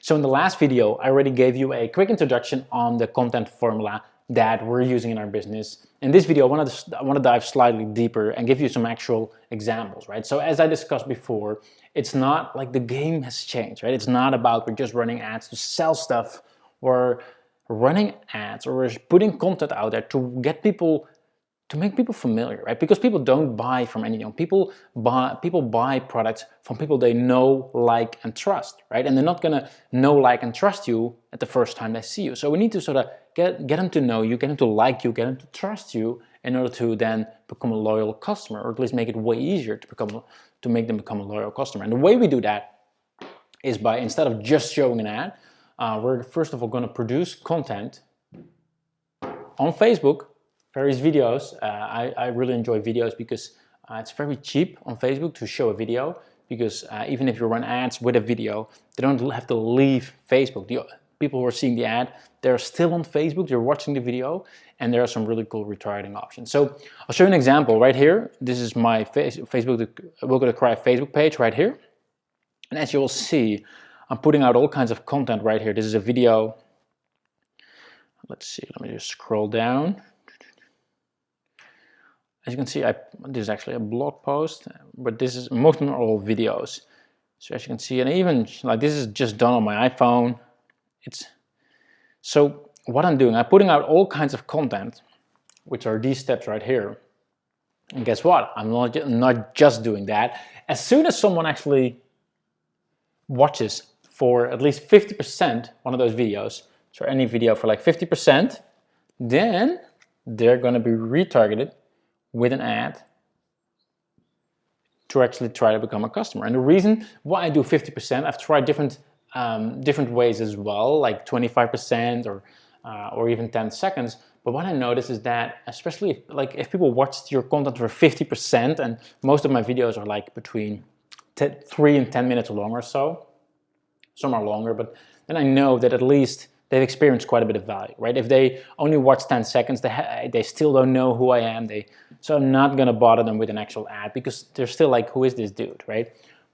So in the last video, I already gave you a quick introduction on the content formula that we're using in our business. In this video, I want to dive slightly deeper and give you some actual examples, right? So as I discussed before, it's not like the game has changed, right? It's not about we're just running ads to sell stuff, or running ads, or we're putting content out there to get people, to make people familiar, right? Because people don't buy from anyone. People buy products from people they know, like, and trust, right? And they're not gonna know, like, and trust you at the first time they see you. So we need to sort of get them to know you, get them to like you, get them to trust you, in order to then become a loyal customer, or at least make it way easier to make them become a loyal customer. And the way we do that is by, instead of just showing an ad, we're first of all going to produce content on Facebook. Various videos. I really enjoy videos because it's very cheap on Facebook to show a video, because even if you run ads with a video, they don't have to leave Facebook. The people who are seeing the ad, they're still on Facebook, they're watching the video, and there are some really cool retargeting options. So I'll show you an example right here. This is my Facebook, Will Go to Cry Facebook page right here. And as you will see, I'm putting out all kinds of content right here. This is a video. Let's see, let me just scroll down. As you can see, this is actually a blog post, but this is, most of them are all videos. So as you can see, and even like this is just done on my iPhone. So what I'm doing, I'm putting out all kinds of content, which are these steps right here. And guess what? I'm not just doing that. As soon as someone actually watches for at least 50% one of those videos, so any video for like 50%, then they're going to be retargeted with an ad to actually try to become a customer. And the reason why I do 50%, I've tried different ways as well, like 25% or even 10 seconds. But what I notice is that, especially if people watch your content for 50%, and most of my videos are like between 3 and 10 minutes long or so, some are longer, but then I know that at least they've experienced quite a bit of value, right? If they only watch 10 seconds, they still don't know who I am. So I'm not gonna bother them with an actual ad, because they're still like, who is this dude, right?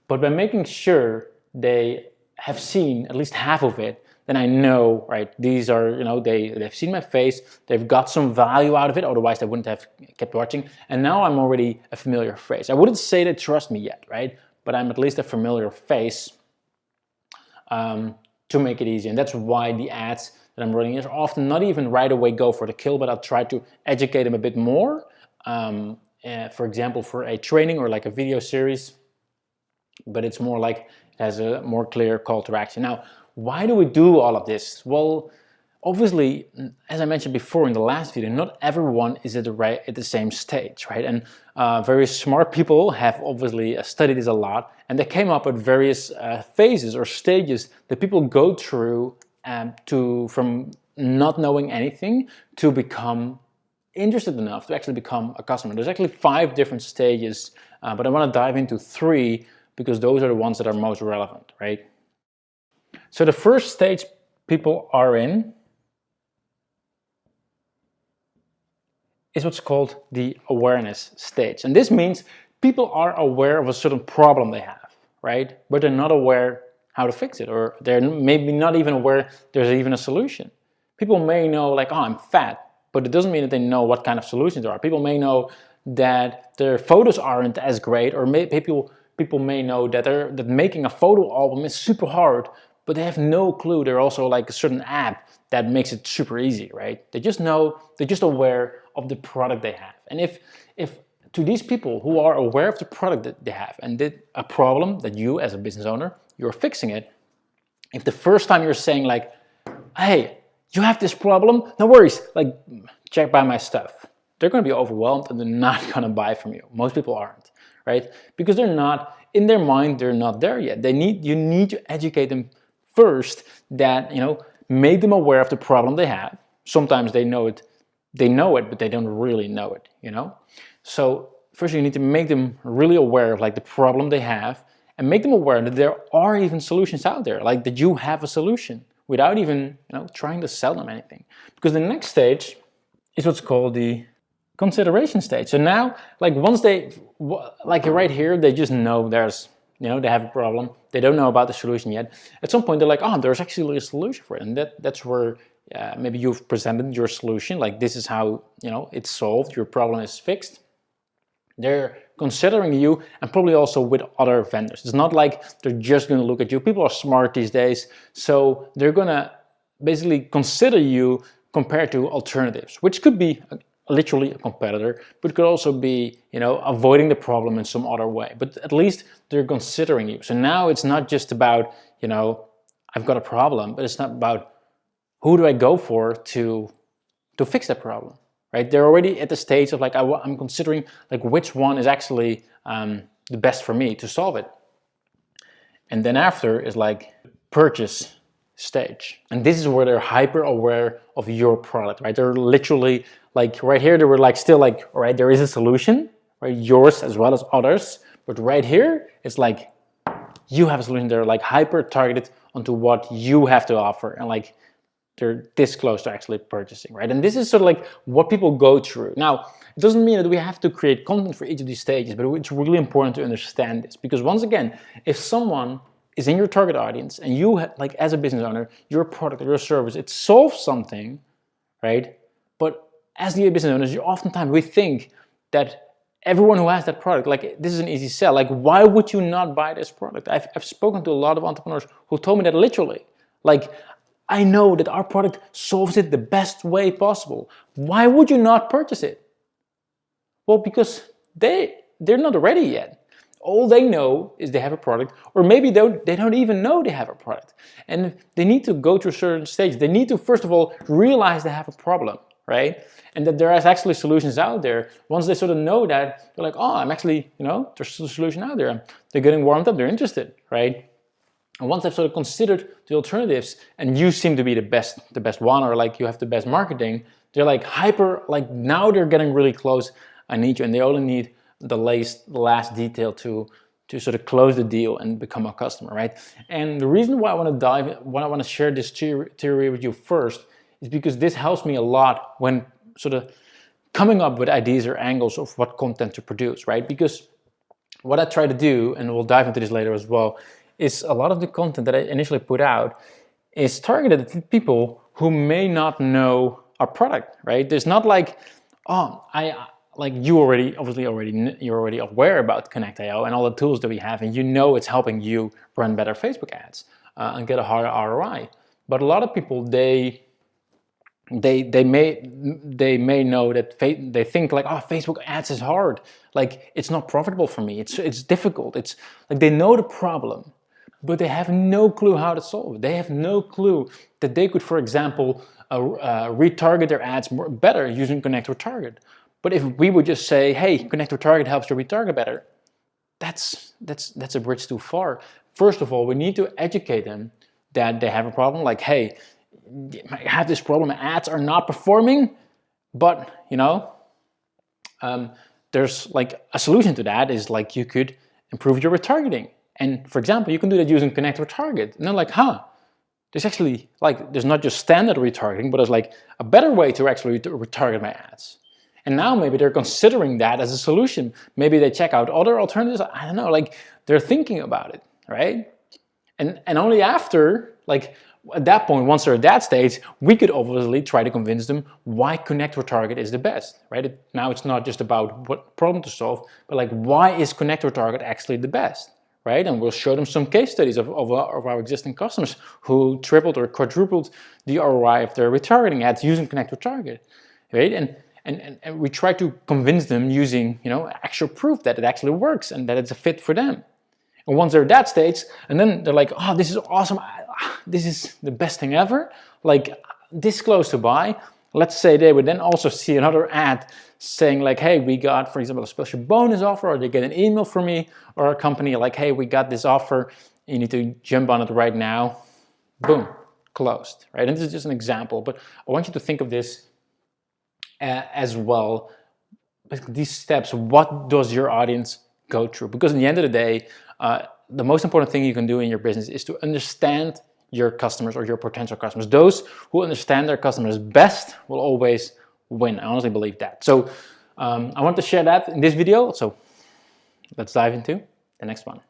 But by making sure they have seen at least half of it, then I know, right, these are, they've seen my face, they've got some value out of it, otherwise they wouldn't have kept watching. And now I'm already a familiar face. I wouldn't say they trust me yet, right? But I'm at least a familiar face, to make it easy. And that's why the ads that I'm running are often not even right away go for the kill, but I'll try to educate them a bit more. For example, for a training or like a video series, but it's more like it has a more clear call to action. Now, why do we do all of this? Well, obviously, as I mentioned before in the last video, not everyone is at the same stage, right? And very smart people have obviously studied this a lot, and they came up with various phases or stages that people go through from not knowing anything to become interested enough to actually become a customer. There's actually 5 different stages, but I want to dive into 3 because those are the ones that are most relevant, right? So the first stage people are in is what's called the awareness stage. And this means people are aware of a certain problem they have, right? But they're not aware how to fix it, or they're maybe not even aware there's even a solution. People may know, like, oh, I'm fat, but it doesn't mean that they know what kind of solutions there are. People may know that their photos aren't as great, or people may know that making a photo album is super hard, but they have no clue there's also like a certain app that makes it super easy, right? They just know, they're just aware of the product they have. And if to these people who are aware of the product that they have, and a problem that you as a business owner, you're fixing it, if the first time you're saying like, hey, you have this problem, no worries, like, check by my stuff, they're going to be overwhelmed and they're not going to buy from you. Most people aren't, right? Because they're not, in their mind, they're not there yet. You need to educate them first, that, make them aware of the problem they have. Sometimes they know it, but they don't really know it, So first you need to make them really aware of like the problem they have, and make them aware that there are even solutions out there, like that you have a solution, without even trying to sell them anything. Because the next stage is what's called the consideration stage. So now, like, once they, like right here, they just know there's they have a problem, they don't know about the solution yet. At some point they're like, oh, there's actually a solution for it, and that's where maybe you've presented your solution, like this is how it's solved, your problem is fixed. They're considering you, and probably also with other vendors. It's not like they're just going to look at you. People are smart these days, so they're going to basically consider you compared to alternatives, which could be literally a competitor, but could also be avoiding the problem in some other way. But at least they're considering you. So now it's not just about I've got a problem, but it's not about who do I go for to fix that problem. Right? They're already at the stage of like, I'm considering like which one is actually the best for me to solve it. And then after is like purchase stage. And this is where they're hyper aware of your product, right? They're literally like right here, they were like still like, all right, there is a solution, right? Yours as well as others. But right here, it's like you have a solution. They're like hyper targeted onto what you have to offer. And like, they're this close to actually purchasing, right? And this is sort of like what people go through. Now, it doesn't mean that we have to create content for each of these stages, but it's really important to understand this, because once again, if someone is in your target audience and you, like as a business owner, your product or your service, it solves something, right? But as the business owners, oftentimes we think that everyone who has that product, like this is an easy sell. Like, why would you not buy this product? I've spoken to a lot of entrepreneurs who told me that literally, like, I know that our product solves it the best way possible. Why would you not purchase it? Well, because they're not ready yet. All they know is they have a product, or maybe they don't even know they have a product. And they need to go through certain stages. They need to, first of all, realize they have a problem, right? And that there is actually solutions out there. Once they sort of know that, they're like, oh, I'm actually, there's a solution out there. They're getting warmed up, they're interested, right? And once they've sort of considered the alternatives, and you seem to be the best one, or like you have the best marketing, they're like hyper, like now they're getting really close. I need you, and they only need the last detail to sort of close the deal and become a customer, right? And the reason why I want to share this theory with you first is because this helps me a lot when sort of coming up with ideas or angles of what content to produce, right? Because what I try to do, and we'll dive into this later as well, is a lot of the content that I initially put out is targeted at people who may not know our product, right? There's not like, oh, you're already aware about Connectio and all the tools that we have, and it's helping you run better Facebook ads and get a higher ROI. But a lot of people, they may know that they think like, oh, Facebook ads is hard, like it's not profitable for me, it's difficult, it's like they know the problem, but they have no clue how to solve it. They have no clue that they could, for example, retarget their ads better using Connect or Target. But if we would just say, hey, Connect or Target helps you retarget better, that's a bridge too far. First of all, we need to educate them that they have a problem. Like, hey, I have this problem, ads are not performing, but there's like a solution to that is like you could improve your retargeting. And for example, you can do that using Connect or Target. And they're like, there's actually like, there's not just standard retargeting, but there's like a better way to actually retarget my ads. And now maybe they're considering that as a solution. Maybe they check out other alternatives. I don't know, like they're thinking about it, right? And only after, like at that point, once they're at that stage, we could obviously try to convince them why Connect or Target is the best, right? Now it's not just about what problem to solve, but like why is Connect or Target actually the best? Right? And we'll show them some case studies of our existing customers who tripled or quadrupled the ROI of their retargeting ads using Connect or Target, right? And we try to convince them using actual proof that it actually works and that it's a fit for them. And once they're at that stage, and then they're like, oh, this is awesome, this is the best thing ever, like this close to buy. Let's say they would then also see another ad saying like, hey, we got, for example, a special bonus offer, or they get an email from me or a company like, hey, we got this offer, you need to jump on it right now. Boom, closed, right? And this is just an example, but I want you to think of this as well. These steps, what does your audience go through? Because in the end of the day, the most important thing you can do in your business is to understand your customers or your potential customers. Those who understand their customers best will always win. I honestly believe that. So I want to share that in this video. So let's dive into the next one.